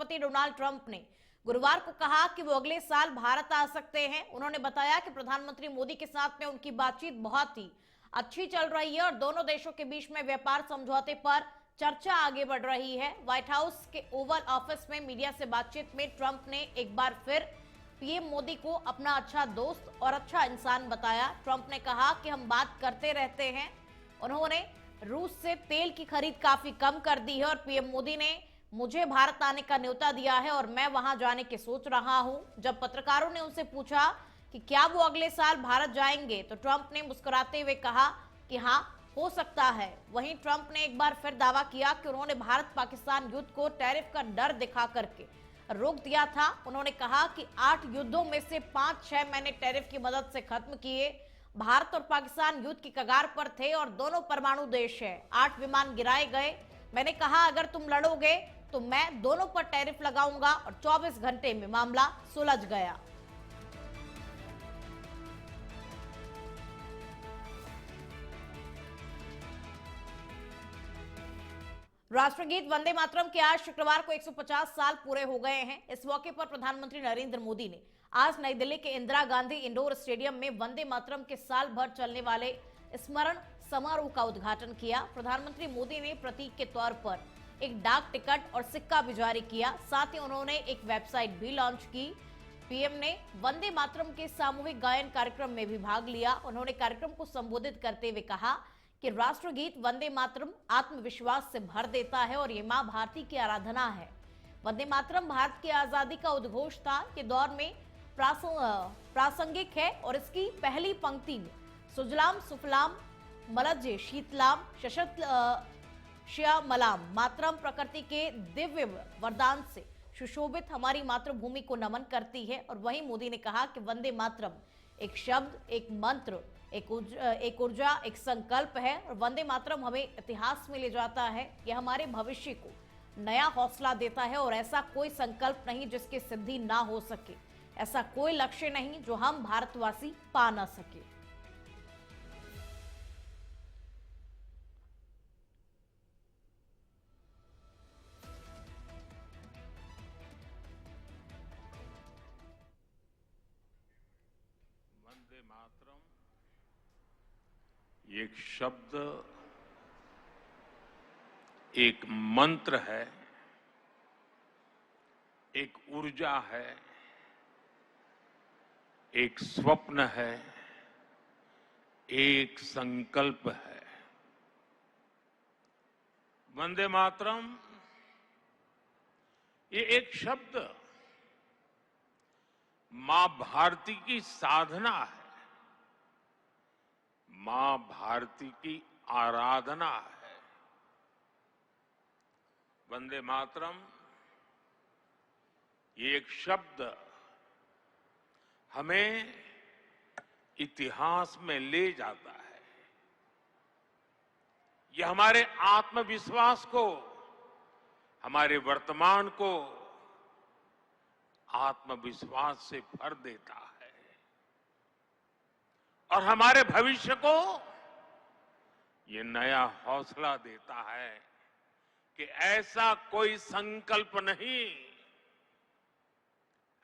राष्ट्रपति Donald Trump ने गुरुवार को कहा कि वो अगले साल भारत आ सकते हैं। उन्होंने बताया कि प्रधानमंत्री मोदी के साथ में उनकी बातचीत बहुत ही अच्छी चल रही है और दोनों देशों के बीच में व्यापार समझौते पर चर्चा आगे बढ़ रही है। व्हाइट हाउस के ओवल ऑफिस में मीडिया से बातचीत में ट्रंप ने एक बार फिर पीएम मोदी को अपना अच्छा दोस्त और अच्छा इंसान बताया। ट्रंप ने कहा कि हम बात करते रहते हैं। उन्होंने रूस से तेल की खरीद काफी कम कर दी है और पीएम मोदी ने मुझे भारत आने का न्योता दिया है और मैं वहां जाने की सोच रहा हूं। जब पत्रकारों ने उनसे पूछा कि क्या वो अगले साल भारत जाएंगे तो ट्रंप ने मुस्कुराते हुए कहा कि हाँ, हो सकता है। वहीं ट्रंप ने एक बार फिर दावा किया कि उन्होंने भारत पाकिस्तान युद्ध को टैरिफ का डर दिखा करके रोक दिया था। उन्होंने कहा कि 8 युद्धों में से 5-6 मैंने टैरिफ की मदद से खत्म किए। भारत और पाकिस्तान युद्ध की कगार पर थे और दोनों परमाणु देश है। 8 विमान गिराए गए। मैंने कहा अगर तुम लड़ोगे तो मैं दोनों पर टैरिफ लगाऊंगा और 24 घंटे में मामला सुलझ गया। राष्ट्रगीत वंदे मातरम के आज शुक्रवार को 150 साल पूरे हो गए हैं। इस मौके पर प्रधानमंत्री नरेंद्र मोदी ने आज नई दिल्ली के इंदिरा गांधी इंडोर स्टेडियम में वंदे मातरम के साल भर चलने वाले स्मरण समारोह का उद्घाटन किया। प्रधानमंत्री मोदी ने प्रतीक के तौर पर एक डाक टिकट और सिक्का भी जारी किया। साथ ही उन्होंने एक वेबसाइट भी लॉन्च की। पीएम ने वंदे मातरम के सामूहिक गायन कार्यक्रम में भी भाग लिया। उन्होंने कार्यक्रम को संबोधित करते हुए कहा कि राष्ट्रगीत वंदे मातरम आत्मविश्वास से भर देता है और ये मां भारती की आराधना है। वंदे मातरम भारत की आजादी का उद्घोष था के दौर में प्रासंगिक है और इसकी पहली पंक्ति में सुजलाम सुफलाम मलज्जे शीतलाम शशत श्यामलाम मातरम प्रकृति के दिव्य वरदान से सुशोभित हमारी मातृभूमि को नमन करती है। और वहीं मोदी ने कहा कि वंदे मातरम एक शब्द, एक मंत्र, एक ऊर्जा, एक संकल्प है और वंदे मातरम हमें इतिहास में ले जाता है। यह हमारे भविष्य को नया हौसला देता है और ऐसा कोई संकल्प नहीं जिसकी सिद्धि ना हो सके, ऐसा कोई लक्ष्य नहीं जो हम भारतवासी पा ना सके। वंदे मातरम एक शब्द, एक मंत्र है, एक ऊर्जा है, एक स्वप्न है, एक संकल्प है। वंदे मातरम ये एक शब्द मां भारती की साधना है, मां भारती की आराधना है। वंदे मातरम ये एक शब्द हमें इतिहास में ले जाता है। ये हमारे आत्मविश्वास को, हमारे वर्तमान को आत्मविश्वास से भर देता है और हमारे भविष्य को ये नया हौसला देता है कि ऐसा कोई संकल्प नहीं,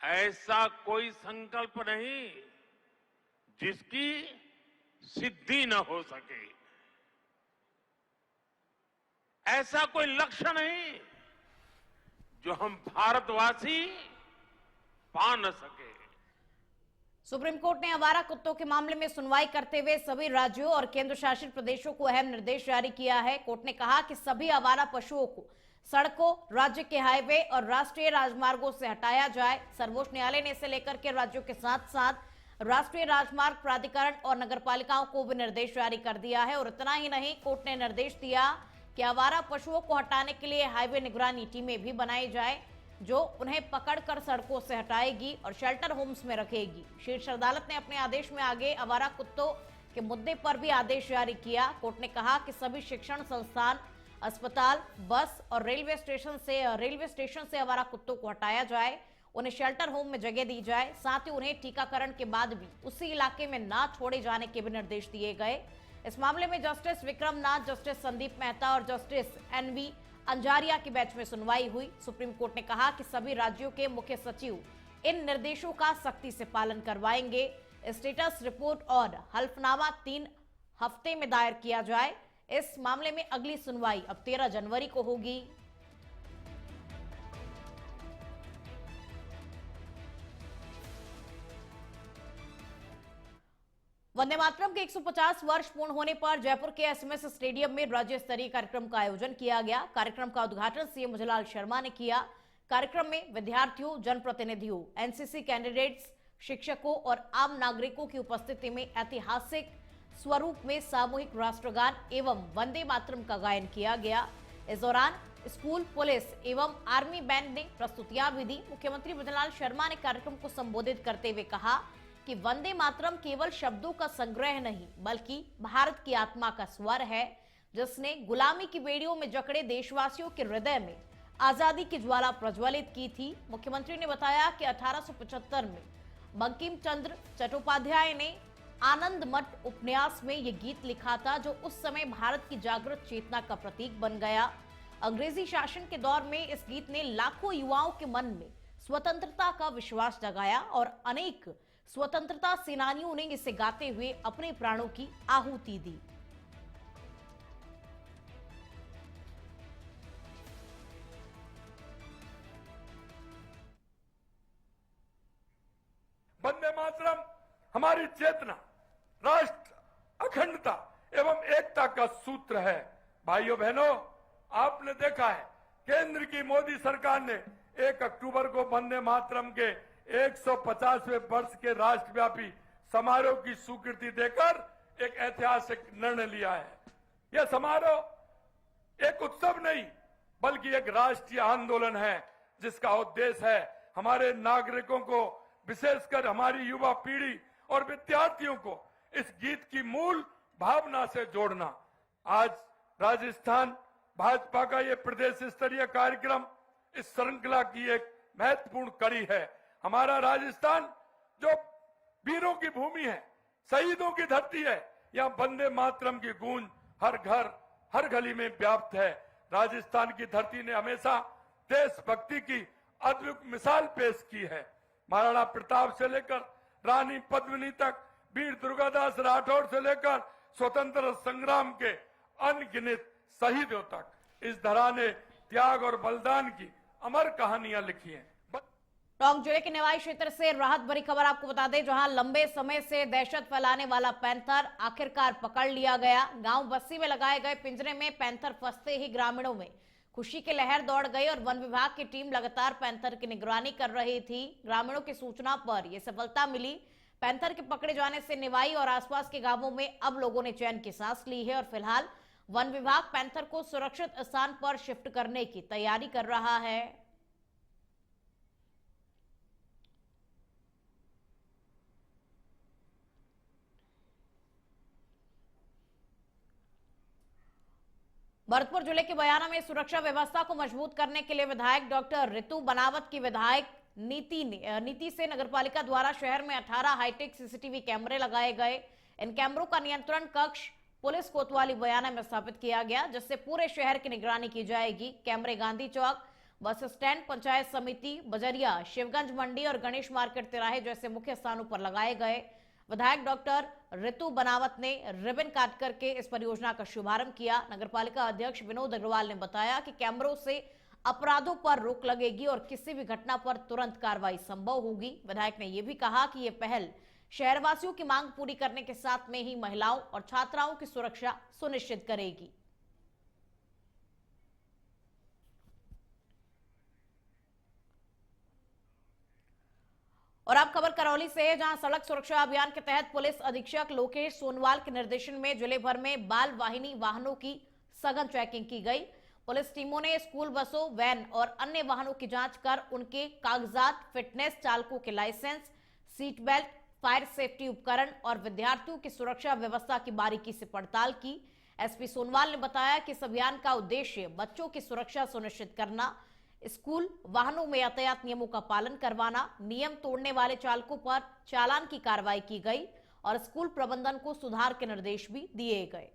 ऐसा कोई संकल्प नहीं जिसकी सिद्धि न हो सके, ऐसा कोई लक्ष्य नहीं जो हम भारतवासी पा न सके। सुप्रीम कोर्ट ने आवारा कुत्तों के मामले में सुनवाई करते हुए सभी राज्यों और केंद्र शासित प्रदेशों को अहम निर्देश जारी किया है। कोर्ट ने कहा कि सभी आवारा पशुओं को सड़कों, राज्य के हाईवे और राष्ट्रीय राजमार्गों से हटाया जाए। सर्वोच्च न्यायालय ने इसे लेकर के राज्यों के साथ साथ राष्ट्रीय राजमार्ग प्राधिकरण और नगरपालिकाओं को भी निर्देश जारी कर दिया है। और इतना ही नहीं, कोर्ट ने निर्देश दिया कि आवारा पशुओं को हटाने के लिए हाईवे निगरानी टीमें भी बनाई जाए जो उन्हें पकड़कर सड़कों से हटाएगी और शेल्टर होम्स में रखेगी। शीर्ष अदालत ने अपने आदेश में आगे आवारा कुत्तों के मुद्दे पर भी आदेश जारी किया। कोर्ट ने कहा कि सभी शिक्षण संस्थान, अस्पताल, बस और रेलवे स्टेशन से आवारा कुत्तों को हटाया जाए, उन्हें शेल्टर होम में जगह दी जाए। साथ ही उन्हें टीकाकरण के बाद भी उसी इलाके में ना छोड़े जाने के भी निर्देश दिए गए। इस मामले में जस्टिस विक्रम नाथ, जस्टिस संदीप मेहता और जस्टिस एनवी अंजारिया की बेंच में सुनवाई हुई। सुप्रीम कोर्ट ने कहा कि सभी राज्यों के मुख्य सचिव इन निर्देशों का सख्ती से पालन करवाएंगे। स्टेटस रिपोर्ट और हल्फनामा 3 हफ्ते में दायर किया जाए। इस मामले में अगली सुनवाई अब 13 जनवरी को होगी। वंदे मातरम के 150 वर्ष पूर्ण होने पर जयपुर के एसएमएस स्टेडियम में राज्य स्तरीय कार्यक्रम का आयोजन किया गया। कार्यक्रम का उद्घाटन सीएम मुझलाल शर्मा ने किया। कार्यक्रम में विद्यार्थियों, जनप्रतिनिधियों, एनसीसी कैंडिडेट्स, शिक्षकों और आम नागरिकों की उपस्थिति में ऐतिहासिक स्वरूप में सामूहिक राष्ट्रगान एवं वंदे मातरम का गायन किया गया। इस दौरान स्कूल, पुलिस एवं आर्मी बैंड ने प्रस्तुतियां भी दी। मुख्यमंत्री मुझलाल शर्मा ने कार्यक्रम को संबोधित करते हुए कहा कि वंदे मातरम केवल शब्दों का संग्रह नहीं बल्कि भारत की आत्मा का स्वर है, जिसने गुलामी की बेड़ियों में जकड़े देशवासियों के हृदय में आजादी की ज्वाला प्रज्वलित की थी। मुख्यमंत्री ने बताया कि 1875 में बंकिम चंद्र चट्टोपाध्याय ने आनंद मठ उपन्यास में यह गीत लिखा था, जो उस समय भारत की जागृत चेतना का प्रतीक बन गया। अंग्रेजी शासन के दौर में इस गीत ने लाखों युवाओं के मन में स्वतंत्रता का विश्वास जगाया और अनेक स्वतंत्रता सेनानियों ने इसे गाते हुए अपने प्राणों की आहुति दी। वंदे मातरम हमारी चेतना, राष्ट्र अखंडता एवं एकता का सूत्र है। भाइयों बहनों, आपने देखा है केंद्र की मोदी सरकार ने 1 अक्टूबर को वंदे मातरम के 150वें वर्ष के राष्ट्रव्यापी समारोह की स्वीकृति देकर एक ऐतिहासिक निर्णय लिया है। यह समारोह एक उत्सव नहीं बल्कि एक राष्ट्रीय आंदोलन है, जिसका उद्देश्य है हमारे नागरिकों को, विशेषकर हमारी युवा पीढ़ी और विद्यार्थियों को इस गीत की मूल भावना से जोड़ना। आज राजस्थान भाजपा का ये प्रदेश स्तरीय कार्यक्रम इस श्रृंखला की एक महत्वपूर्ण कड़ी है। हमारा राजस्थान जो वीरों की भूमि है, शहीदों की धरती है, यहाँ वंदे मातरम की गूंज हर घर, हर गली में व्याप्त है। राजस्थान की धरती ने हमेशा देशभक्ति की अद्भुत मिसाल पेश की है। महाराणा प्रताप से लेकर रानी पद्मिनी तक, वीर दुर्गादास राठौर से लेकर स्वतंत्र संग्राम के अनगिनत शहीदों तक इस धरा ने त्याग और बलिदान की अमर कहानियां लिखी हैं। टोंक जिले के निवाई क्षेत्र से राहत भरी खबर आपको बता दें, जहां लंबे समय से दहशत फैलाने वाला पैंथर आखिरकार पकड़ लिया गया। गांव बस्सी में लगाए गए पिंजरे में पैंथर फंसते ही ग्रामीणों में खुशी की लहर दौड़ गई और वन विभाग की टीम लगातार पैंथर की निगरानी कर रही थी। ग्रामीणों की सूचना पर यह सफलता मिली। पैंथर के पकड़े जाने से निवाई और आसपास के गांवों में अब लोगों ने चैन की सांस ली है और फिलहाल वन विभाग पैंथर को सुरक्षित स्थान पर शिफ्ट करने की तैयारी कर रहा है। भरतपुर जिले के बयाना में सुरक्षा व्यवस्था को मजबूत करने के लिए विधायक डॉक्टर रितु बनावत की विधायक नीति से नगरपालिका द्वारा शहर में 18 हाईटेक सीसीटीवी कैमरे लगाए गए। इन कैमरों का नियंत्रण कक्ष पुलिस कोतवाली बयाना में स्थापित किया गया, जिससे पूरे शहर की निगरानी की जाएगी। कैमरे गांधी चौक, बस स्टैंड, पंचायत समिति, बजरिया, शिवगंज मंडी और गणेश मार्केट तिराहे जैसे मुख्य स्थानों पर लगाए गए। विधायक डॉक्टर रितु बनावत ने रिबन काट करके इस परियोजना का शुभारंभ किया। नगरपालिका अध्यक्ष विनोद अग्रवाल ने बताया कि कैमरों से अपराधों पर रोक लगेगी और किसी भी घटना पर तुरंत कार्रवाई संभव होगी। विधायक ने यह भी कहा कि यह पहल शहरवासियों की मांग पूरी करने के साथ में ही महिलाओं और छात्राओं की सुरक्षा सुनिश्चित करेगी। और अब खबर करौली से है, जहां सड़क सुरक्षा अभियान के तहत पुलिस अधीक्षक लोकेश सोनवाल के निर्देशन में जिले भर में बाल वाहिनी वाहनों की सघन चेकिंग की गई। पुलिस टीमों ने स्कूल बसों, वैन और अन्य वाहनों की जांच कर उनके कागजात, फिटनेस, चालकों के licence, seat belt, fire safety उपकरण और विद्यार्थियों की सुरक्षा व्यवस्था की बारीकी से पड़ताल की। एसपी सोनवाल ने बताया कि इस अभियान का उद्देश्य बच्चों की सुरक्षा सुनिश्चित करना, स्कूल वाहनों में यातायात नियमों का पालन करवाना, नियम तोड़ने वाले चालकों पर चालान की कार्रवाई की गई और स्कूल प्रबंधन को सुधार के निर्देश भी दिए गए।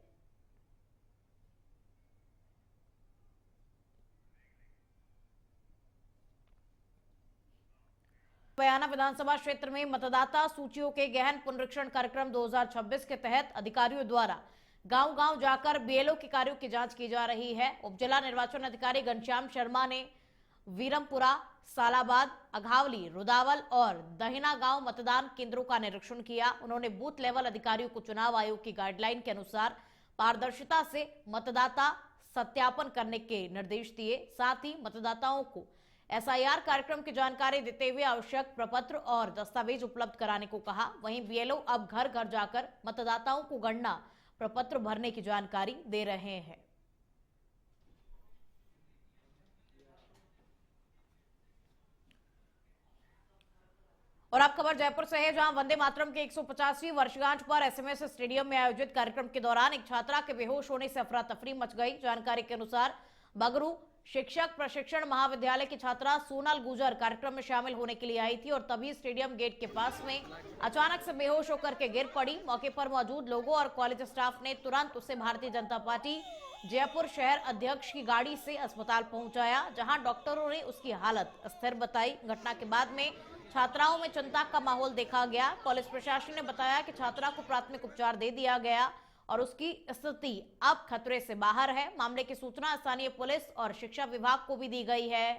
बयाना विधानसभा क्षेत्र में मतदाता सूचियों के गहन पुनरीक्षण कार्यक्रम 2026 के तहत अधिकारियों द्वारा गांव-गांव जाकर बीएलओ के कार्यों की जांच की जा रही है। उपजिला निर्वाचन अधिकारी घनश्याम शर्मा ने वीरमपुरा, सालाबाद, अघावली, रुदावल और दहिना गांव मतदान केंद्रों का निरीक्षण किया। उन्होंने बूथ लेवल अधिकारियों को चुनाव आयोग की गाइडलाइन के अनुसार पारदर्शिता से मतदाता सत्यापन करने के निर्देश दिए। साथ ही मतदाताओं को एसआईआर कार्यक्रम की जानकारी देते हुए आवश्यक प्रपत्र और दस्तावेज उपलब्ध कराने को कहा। वहीं बीएलओ अब घर घर जाकर मतदाताओं को गणना प्रपत्र भरने की जानकारी दे रहे हैं। और अब खबर जयपुर से है, जहां वंदे मातरम के 150वीं वर्षगांठ पर एसएमएस स्टेडियम में आयोजित कार्यक्रम के दौरान एक छात्रा के बेहोश होने से अफरा तफरी मच गई। जानकारी के अनुसार बगरू शिक्षक प्रशिक्षण महाविद्यालय की छात्रा सोनल गुजर कार्यक्रम में शामिल होने के लिए आई थी और तभी स्टेडियम गेट के पास में अचानक से बेहोश होकर के गिर पड़ी। मौके पर मौजूद लोगों और कॉलेज स्टाफ ने तुरंत उसे भारतीय जनता पार्टी जयपुर शहर अध्यक्ष की गाड़ी से अस्पताल पहुंचाया, जहां डॉक्टरों ने उसकी हालत स्थिर बताई। घटना के बाद में छात्राओं में चिंता का माहौल देखा गया। कॉलेज प्रशासन ने बताया कि छात्रा को प्राथमिक उपचार दे दिया गया और उसकी स्थिति अब खतरे से बाहर है। मामले की सूचना स्थानीय पुलिस और शिक्षा विभाग को भी दी गई है।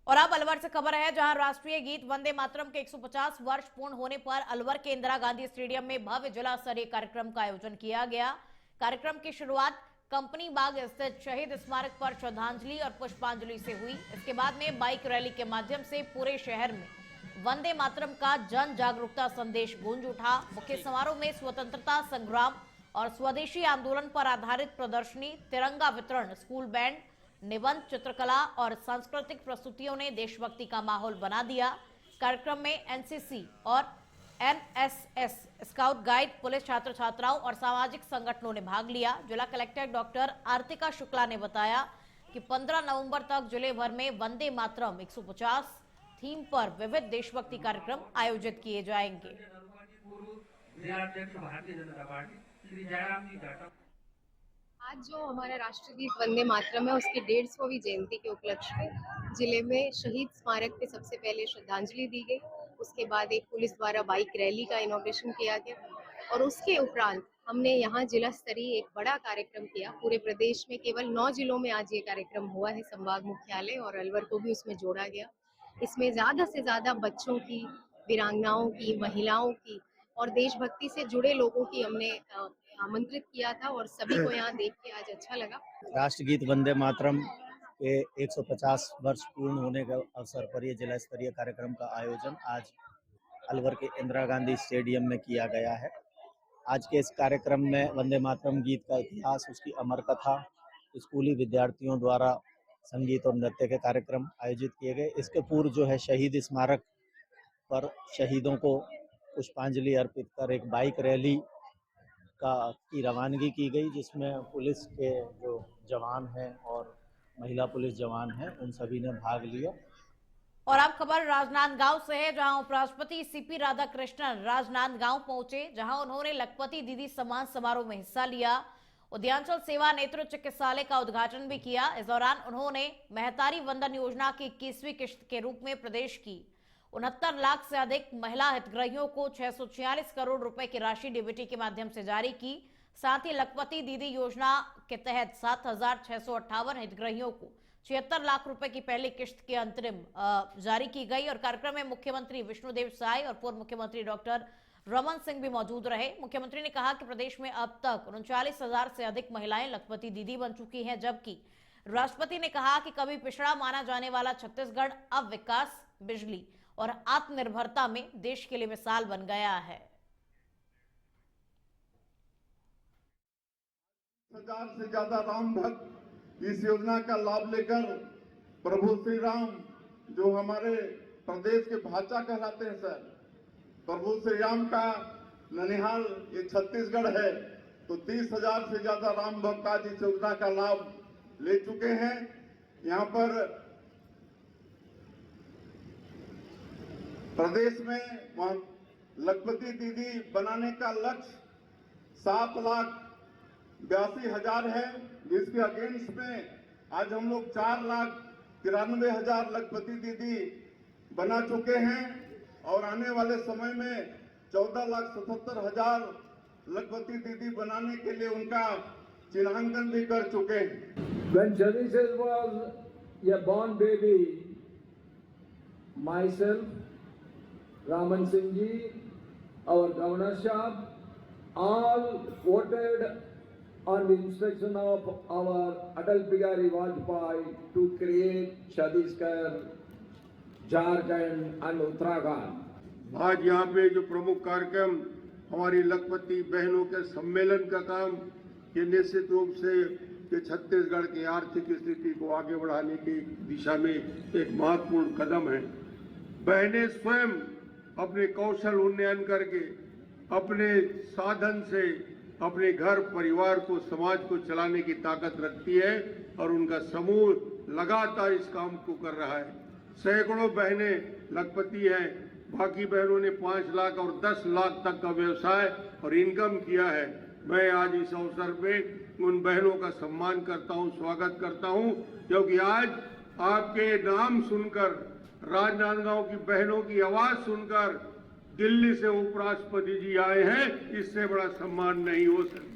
और अब अलवर से खबर है, जहां राष्ट्रीय गीत वंदे मातरम के 150 वर्ष पूर्ण होने पर अलवर के इंदिरा गांधी स्टेडियम में भव्य जिला स्तरीय कार्यक्रम का आयोजन किया गया। कार्यक्रम की शुरुआत कंपनी बाग स्थित शहीद स्मारक पर श्रद्धांजलि और पुष्पांजलि से हुई। इसके बाद में बाइक रैली के माध्यम से पूरे शहर में वंदे मातरम का जन जागरूकता संदेश गूंज उठा। मुख्य समारोह में स्वतंत्रता संग्राम और स्वदेशी आंदोलन पर आधारित प्रदर्शनी, तिरंगा वितरण, स्कूल बैंड, निबंध, चित्रकला और सांस्कृतिक प्रस्तुतियों ने देशभक्ति का माहौल बना दिया। कार्यक्रम में एनसीसी और एनएसएस, स्काउट गाइड, पुलिस, छात्र छात्राओं और सामाजिक संगठनों ने भाग लिया। जिला कलेक्टर डॉक्टर आर्तिका शुक्ला ने बताया कि 15 नवंबर तक जिले भर में वंदे मातरम 150 थीम पर विविध देशभक्ति कार्यक्रम आयोजित किए जाएंगे। आज जो हमारा राष्ट्रगीत वंदे मातरम है, उसकी 150वीं जयंती के उपलक्ष्य में जिले में शहीद स्मारक पे सबसे पहले श्रद्धांजलि दी गई। उसके बाद एक पुलिस द्वारा बाइक रैली का इनॉग्रेशन किया गया और उसके उपरांत हमने यहाँ जिला स्तरीय एक बड़ा कार्यक्रम किया। पूरे प्रदेश में केवल 9 जिलों में आज ये कार्यक्रम हुआ है। संभाग मुख्यालय और अलवर को भी उसमें जोड़ा गया। इसमें ज्यादा से ज्यादा बच्चों की, वीरांगनाओं की, महिलाओं की और देशभक्ति से जुड़े लोगों की हमने आमंत्रित किया था और सभी को यहाँ देख के आज अच्छा लगा। राष्ट्रगीत वंदे मातरम के 150 वर्ष पूर्ण होने के अवसर पर ये जिला स्तरीय कार्यक्रम का आयोजन आज अलवर के इंदिरा गांधी स्टेडियम में किया गया है। आज के इस कार्यक्रम में वंदे मातरम गीत का इतिहास, उसकी अमर कथा, स्कूली विद्यार्थियों द्वारा संगीत और नृत्य के कार्यक्रम आयोजित किए गए। इसके पूर्व जो है शहीद स्मारक पर शहीदों को पुष्पांजलि अर्पित कर एक बाइक रैली की रवानगी की गई, जिसमें पुलिस के जो जवान हैं और महिला पुलिस जवान हैं उन सभी ने भाग लिया। और अब खबर राजनांदगांव से है, जहां उपराष्ट्रपति सीपी राधाकृष्णन राजनांदगांव पहुंचे, जहां उन्होंने लखपति दीदी सम्मान समारोह में हिस्सा लिया। उद्यांचल सेवा नेत्र चिकित्सालय का उद्घाटन भी किया। इस दौरान उन्होंने महतारी वंदन योजना की 21वीं किश्त के रूप में प्रदेश की 69 लाख से अधिक महिला हितग्राहियों को 646 करोड़ रुपए की राशि डीबीटी के माध्यम से जारी की। साथ ही लखपति दीदी योजना के तहत 7,658 हितग्राहियों को 76 लाख रुपए की पहली किश्त की अंतरिम जारी की गई। और कार्यक्रम में मुख्यमंत्री विष्णुदेव साय और पूर्व मुख्यमंत्री डॉक्टर रमन सिंह भी मौजूद रहे। मुख्यमंत्री ने कहा कि प्रदेश में अब तक 39,000 से अधिक महिलाएं लखपति दीदी बन चुकी हैं, जबकि राष्ट्रपति ने कहा कि कभी पिछड़ा माना जाने वाला छत्तीसगढ़ अब विकास, बिजली और आत्मनिर्भरता में देश के लिए मिसाल बन गया है। 1000 से ज्यादा राम भक्त इस योजना का लाभ लेकर प्रभु श्री राम, जो हमारे प्रदेश के भाचा कहलाते हैं सर, प्रभु श्री राम का ननिहाल ये छत्तीसगढ़ है, तो 30,000 से ज्यादा राम भक्त आज इस योजना का लाभ ले चुके हैं। यहाँ पर प्रदेश में लखपति दीदी बनाने का लक्ष्य 7,82,000 है, जिसके अगेंस्ट में आज हम लोग 4,93,000 लखपति दीदी बना चुके हैं और आने वाले समय में 14,77,000 लखपति दीदी बनाने के लिए उनका चिन्हांकन भी कर चुके हैं। When Jadis was a born baby, myself, Raman Singh ji, our Governor Sahab, all voted on the instruction of our Atal Bihari Vajpayee to create Chhattisgarh, Jharkhand and Uttarakhand. आज यहाँ पे जो प्रमुख कार्यक्रम हमारी लखपति बहनों के सम्मेलन का काम, ये निश्चित रूप से कि छत्तीसगढ़ की आर्थिक स्थिति को आगे बढ़ाने की दिशा में एक महत्वपूर्ण कदम है। बहनें स्वयं अपने कौशल उन्नयन करके अपने साधन से अपने घर परिवार को समाज को चलाने की ताकत रखती है और उनका समूह लगातार इस काम को कर रहा है। सैकड़ों बहनें लखपति हैं, बाकी बहनों ने 5 लाख और 10 लाख तक का व्यवसाय और इनकम किया है। मैं आज इस अवसर पे उन बहनों का सम्मान करता हूं, स्वागत करता हूं, क्योंकि आज आपके नाम सुनकर, राजनांदगांव की बहनों की आवाज सुनकर दिल्ली से उपराष्ट्रपति जी आए हैं, इससे बड़ा सम्मान नहीं हो सकता।